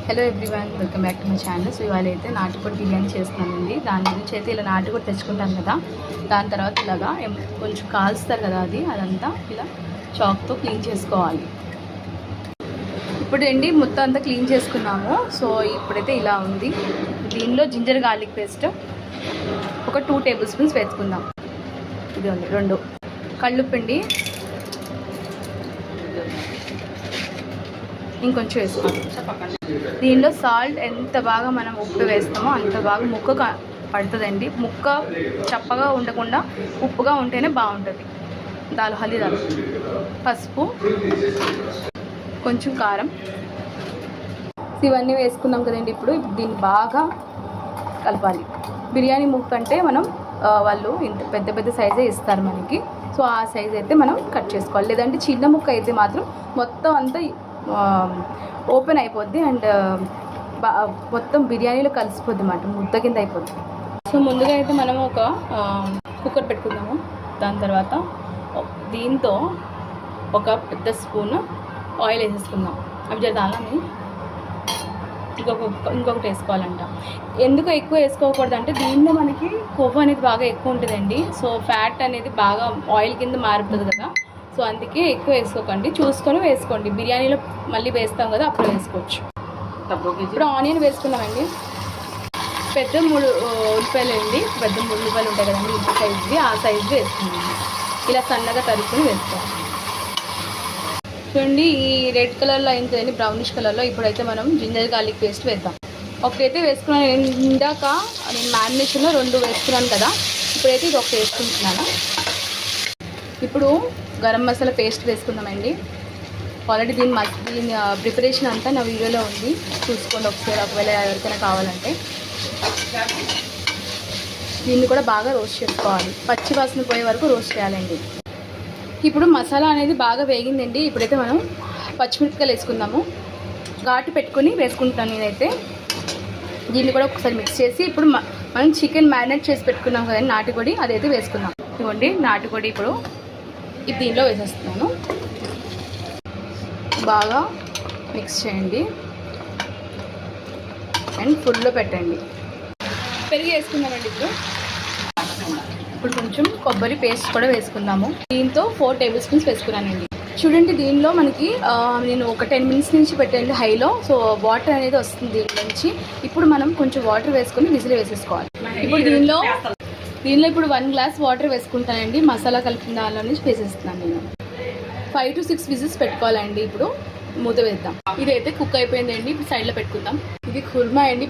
Hello everyone, welcome back to my channel. So ఇవాళ అయితే నాటుకోడి బిర్యానీ చేస్తున్నానండి. దాని గురించి అయితే ఇలా నాటుకోడి తెచ్చుకుంటాం కదా, దాని తర్వాత ఇలాగా కొంచెం కాల్స్తారు కదా, అదంతా ఇలా చాక్తో క్లీన్ చేసుకోవాలి. ఇప్పుడు అండి మొత్తం అంతా క్లీన్ చేసుకున్నాము. సో ఇప్పుడైతే ఇలా ఉంది. దీనిలో జింజర్ గార్లిక్ పేస్ట్ ఒక 2 టేబుల్ స్పూన్స్ వేసుకుందాం. ఇది ఉంది 2 కళ్ళుప్పిండి ఇంకొంచెం వేసుకోవాలి. దీనిలో సాల్ట్ ఎంత బాగా మనం ఉప్పు వేస్తామో అంత బాగా ముక్క పడుతుందండి. ముక్క చప్పగా ఉండకుండా ఉప్పుగా ఉంటేనే బాగుంటుంది. హల్దీ పసుపు, కొంచెం కారం, ఇవన్నీ వేసుకున్నాం కదండి. ఇప్పుడు దీన్ని బాగా కలపాలి. బిర్యానీ ముక్క అంటే వాళ్ళు ఇంత పెద్ద పెద్ద సైజే ఇస్తారు మనకి. సో ఆ సైజ్ అయితే మనం కట్ చేసుకోవాలి. లేదంటే చిన్న ముక్క అయితే మాత్రం మొత్తం అంతా ఓపెన్ అయిపోద్ది అండ్ మొత్తం బిర్యానీలో కలిసిపోద్ది అన్నమాట, ముద్ద కింద అయిపోద్ది. సో ముందుగా అయితే మనం ఒక కుక్కర్ పెట్టుకుందాము. దాని తర్వాత దీంతో ఒక పెద్ద స్పూన్ ఆయిల్ వేసేసుకుందాం. అవి జరదాలని ఇంకొకటి వేసుకోవాలంట. ఎందుకు ఎక్కువ వేసుకోకూడదు అంటే దీనిలో మనకి కొవ్వు అనేది బాగా ఎక్కువ ఉంటుందండి. సో ఫ్యాట్ అనేది బాగా ఆయిల్ కింద మారుతుంది కదా. సో అందుకే ఎక్కువ వేసుకోకండి, చూసుకొని వేసుకోండి. బిర్యానీలో మళ్ళీ వేస్తాం కదా, అప్పుడు వేసుకోవచ్చు. ఇప్పుడు ఆనియన్ వేసుకున్నామండి. పెద్ద 3 ఉల్లిపాయలు అండి. పెద్ద 3 ఉల్లిపాయలు ఉంటాయి కదండి, ఇంత సైజువి, ఆ సైజు వేసుకున్నాము. ఇలా సన్నగా తరుపుని వేసుకోవాలి. చూడండి, ఈ రెడ్ కలర్లో అయిందండి, బ్రౌనిష్ కలర్లో. ఇప్పుడైతే మనం జింజర్ గార్లిక్ పేస్ట్ వేద్దాం. ఒకటైతే వేసుకున్నాను. ఇందాక నేను మ్యారినేషన్లో 2 వేసుకున్నాను కదా, ఇప్పుడైతే ఇది ఒకటి వేసుకుంటున్నాను. ఇప్పుడు గరం మసాలా పేస్ట్ వేసుకుందామండి. ఆల్రెడీ దీని ప్రిపరేషన్ అంతా నా వీడియోలో ఉంది, చూసుకోండి ఒకసారి, ఒకవేళ ఎవరికైనా కావాలంటే. దీన్ని కూడా బాగా రోస్ట్ చేసుకోవాలి, పచ్చి వాసన పోయే వరకు రోస్ట్ చేయాలండి. ఇప్పుడు మసాలా అనేది బాగా వేగిందండి. ఇప్పుడైతే మనం పచ్చిమిరపకాయలు వేసుకుందాము. ఘాటు పెట్టుకొని వేసుకుంటాను నేనైతే. దీన్ని కూడా ఒకసారి మిక్స్ చేసి ఇప్పుడు మనం చికెన్ మ్యారినేట్ చేసి పెట్టుకున్నాం కదండి నాటుకోడి, అదైతే వేసుకుందాం. ఇదిగోండి నాటుకోడి ఇప్పుడు దీనిలో వేసేస్తున్నాను. బాగా మిక్స్ చేయండి అండ్ ఫుల్లో పెట్టండి. పెరిగి వేసుకుందామండి. ఇప్పుడు కొంచెం కొబ్బరి పేస్ట్ కూడా వేసుకుందాము. దీంతో 4 టేబుల్ స్పూన్స్ వేసుకున్నానండి. చూడండి, దీనిలో మనకి నేను ఒక 10 మినిట్స్ నుంచి పెట్టండి హైలో. సో వాటర్ అనేది వస్తుంది దీని నుంచి. ఇప్పుడు మనం కొంచెం వాటర్ వేసుకొని విజిల్ వేసేసుకోవాలి. ఇప్పుడు దీనిలో ఇప్పుడు 1 గ్లాస్ వాటర్ వేసుకుంటానండి. మసాలా కలిపిన దానిలో నుంచి వేసేస్తున్నాను నేను. 5 to 6 విజిల్స్ పెట్టుకోవాలండి. ఇప్పుడు మూత వేద్దాం. ఇదైతే కుక్ అయిపోయిందండి. ఇప్పుడు సైడ్లో పెట్టుకుందాం. ఇది కుర్మా అండి.